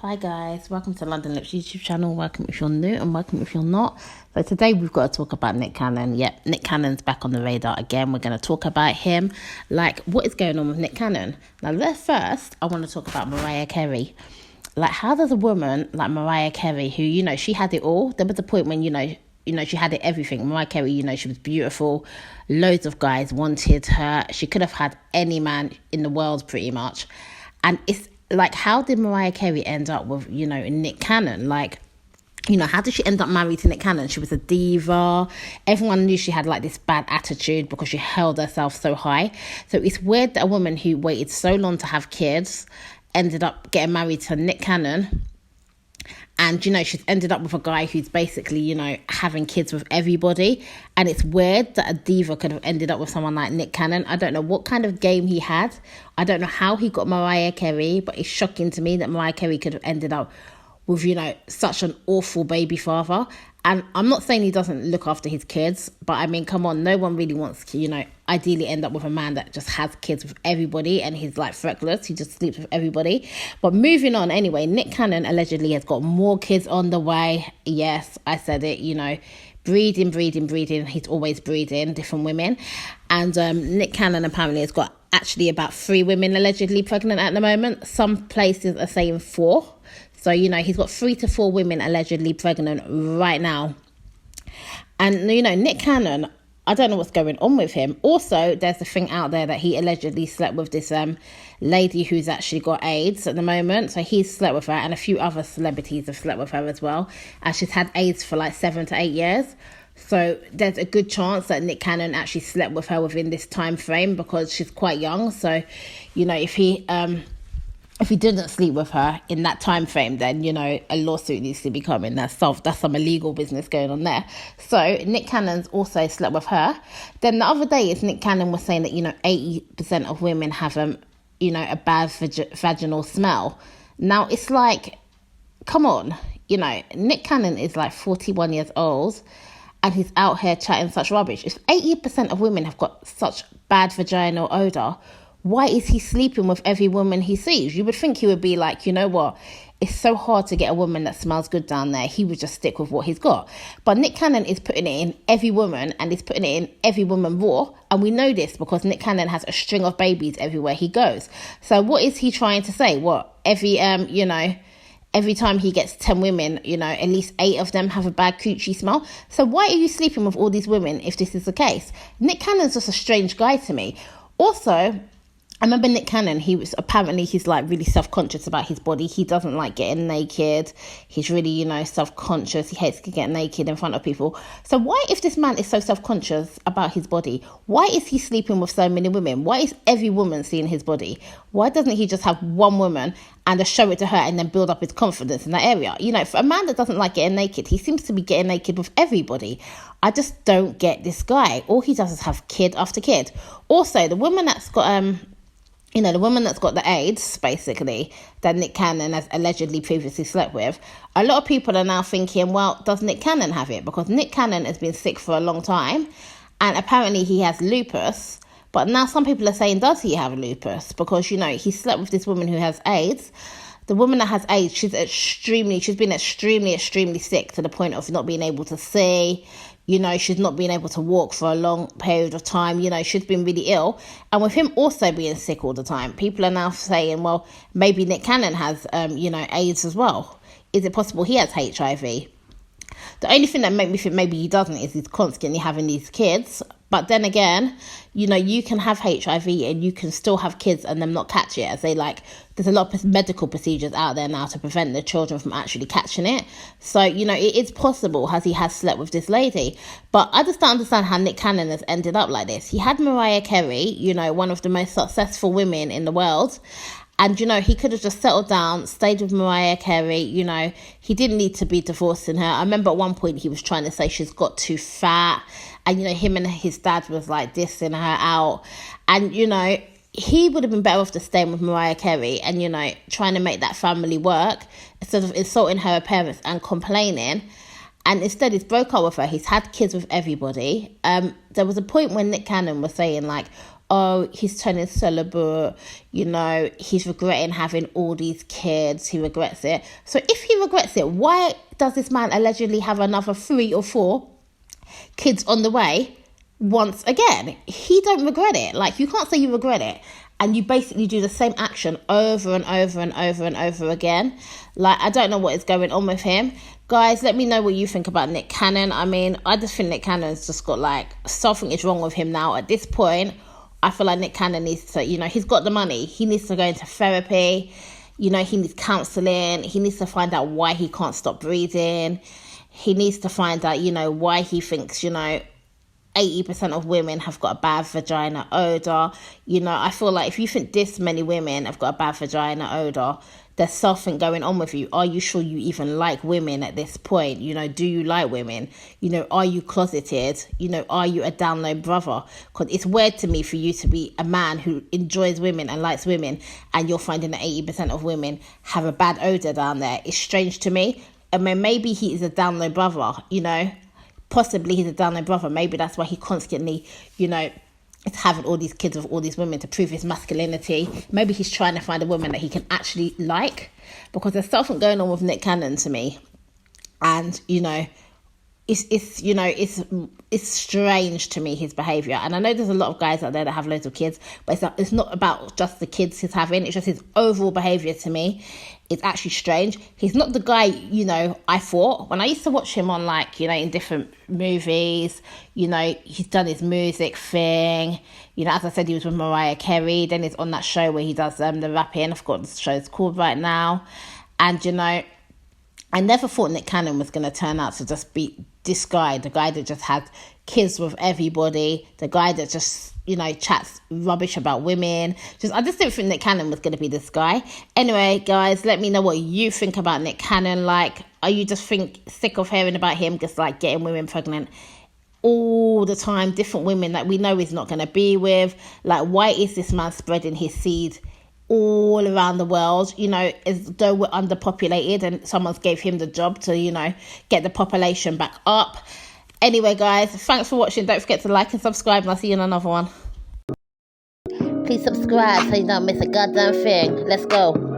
Hi guys, welcome to London Lips YouTube channel. Welcome if you're new and welcome if you're not. So today we've got to talk about Nick Cannon. Yep, Nick Cannon's back on the radar again. We're going to talk about him. Like, what is going on with Nick Cannon? Now, first, I want to talk about Mariah Carey. Like, how does a woman like Mariah Carey, who, she had it all. There was a point when, she had it everything. Mariah Carey, she was beautiful. Loads of guys wanted her. She could have had any man in the world pretty much. And it's like, how did Mariah Carey end up with, Nick Cannon? Like, how did she end up married to Nick Cannon? She was a diva. Everyone knew she had like this bad attitude because she held herself so high. So it's weird that a woman who waited so long to have kids ended up getting married to Nick Cannon. And, she's ended up with a guy who's basically, having kids with everybody. And it's weird that a diva could have ended up with someone like Nick Cannon. I don't know what kind of game he had. I don't know how he got Mariah Carey, but it's shocking to me that Mariah Carey could have ended up with, such an awful baby father. And I'm not saying he doesn't look after his kids, but I mean, come on, no one really wants to, ideally end up with a man that just has kids with everybody and he's like freckles. He just sleeps with everybody. But moving on anyway, Nick Cannon allegedly has got more kids on the way. Yes, I said it, breeding. He's always breeding different women. And Nick Cannon apparently has got actually about 3 women allegedly pregnant at the moment. Some places are saying 4. So, he's got 3 to 4 women allegedly pregnant right now. And, Nick Cannon, I don't know what's going on with him. Also, there's a thing out there that he allegedly slept with this lady who's actually got AIDS at the moment. So he's slept with her, and a few other celebrities have slept with her as well. And she's had AIDS for like 7 to 8 years. So there's a good chance that Nick Cannon actually slept with her within this time frame because she's quite young. So, if he didn't sleep with her in that time frame, then, a lawsuit needs to be coming. That's some illegal business going on there. So Nick Cannon's also slept with her. Then the other day, Nick Cannon was saying that, 80% of women have, a bad vaginal smell. Now, it's like, come on, Nick Cannon is like 41 years old and he's out here chatting such rubbish. If 80% of women have got such bad vaginal odour, why is he sleeping with every woman he sees? You would think he would be like, you know what? It's so hard to get a woman that smells good down there. He would just stick with what he's got. But Nick Cannon is putting it in every woman and he's putting it in every woman raw. And we know this because Nick Cannon has a string of babies everywhere he goes. So what is he trying to say? What? Every time he gets 10 women, at least 8 of them have a bad coochie smell. So why are you sleeping with all these women if this is the case? Nick Cannon's just a strange guy to me. Also, I remember Nick Cannon, he's like really self-conscious about his body. He doesn't like getting naked. He's really, self-conscious. He hates to get naked in front of people. So why, if this man is so self-conscious about his body, why is he sleeping with so many women? Why is every woman seeing his body? Why doesn't he just have one woman and just show it to her and then build up his confidence in that area? For a man that doesn't like getting naked, he seems to be getting naked with everybody. I just don't get this guy. All he does is have kid after kid. Also, the woman that's got the woman that's got the AIDS, basically, that Nick Cannon has allegedly previously slept with, a lot of people are now thinking, well, does Nick Cannon have it? Because Nick Cannon has been sick for a long time, and apparently he has lupus. But now some people are saying, does he have lupus? Because, he slept with this woman who has AIDS. The woman that has AIDS, she's been extremely sick to the point of not being able to see. She's not been able to walk for a long period of time. She's been really ill. And with him also being sick all the time, people are now saying, well, maybe Nick Cannon has, AIDS as well. Is it possible he has HIV? The only thing that made me think maybe he doesn't is he's constantly having these kids. But then again, you can have HIV and you can still have kids and them not catch it. There's a lot of medical procedures out there now to prevent the children from actually catching it. So, it is possible as he has slept with this lady. But I just don't understand how Nick Cannon has ended up like this. He had Mariah Carey, one of the most successful women in the world. And, he could have just settled down, stayed with Mariah Carey. He didn't need to be divorcing her. I remember at one point he was trying to say she's got too fat. And, him and his dad was like dissing her out. And, he would have been better off just staying with Mariah Carey and, trying to make that family work instead of insulting her parents and complaining. And instead, he's broke up with her. He's had kids with everybody. There was a point when Nick Cannon was saying, like, oh, he's turning celibate, you know, he's regretting having all these kids, he regrets it. So if he regrets it, why does this man allegedly have another 3 or 4 kids on the way once again? He don't regret it. Like, you can't say you regret it and you basically do the same action over and over and over and over again. Like, I don't know what is going on with him. Guys, let me know what you think about Nick Cannon. I mean, I just think Nick Cannon's just got, like, something is wrong with him now. At this point, I feel like Nick Cannon needs to, you know, he's got the money. He needs to go into therapy. You know, he needs counselling. He needs to find out why he can't stop breathing. He needs to find out, you know, why he thinks, you know, 80% of women have got a bad vagina odor. You know, I feel like if you think this many women have got a bad vagina odor, there's something going on with you. Are you sure you even like women at this point? You know, do you like women? You know, are you closeted? You know, are you a down low brother? Because it's weird to me for you to be a man who enjoys women and likes women and you're finding that 80% of women have a bad odor down there. It's strange to me. I mean, maybe he is a down low brother, you know. Possibly he's a down low brother. Maybe that's why he constantly, you know, is having all these kids with all these women to prove his masculinity. Maybe he's trying to find a woman that he can actually like, because there's something going on with Nick Cannon to me. And, you know, it's strange to me, his behaviour. And I know there's a lot of guys out there that have loads of kids, but it's not about just the kids he's having. It's just his overall behaviour to me. It's actually strange. He's not the guy, you know, I thought. When I used to watch him on, like, you know, in different movies, you know, he's done his music thing. You know, as I said, he was with Mariah Carey. Then he's on that show where he does the rapping. I forgot what the show's called right now. And, you know, I never thought Nick Cannon was going to turn out to just be this guy, the guy that just had kids with everybody, the guy that just, you know, chats rubbish about women. I just didn't think Nick Cannon was going to be this guy. Anyway, guys, let me know what you think about Nick Cannon. Like, are you just sick of hearing about him just, like, getting women pregnant all the time, different women that we know he's not going to be with? Like, why is this man spreading his seed all around the world, you know, as though we're underpopulated and someone's gave him the job to, you know, get the population back up? Anyway, guys, thanks for watching. Don't forget to like and subscribe, and I'll see you in another one. Please subscribe so you don't miss a goddamn thing. Let's go.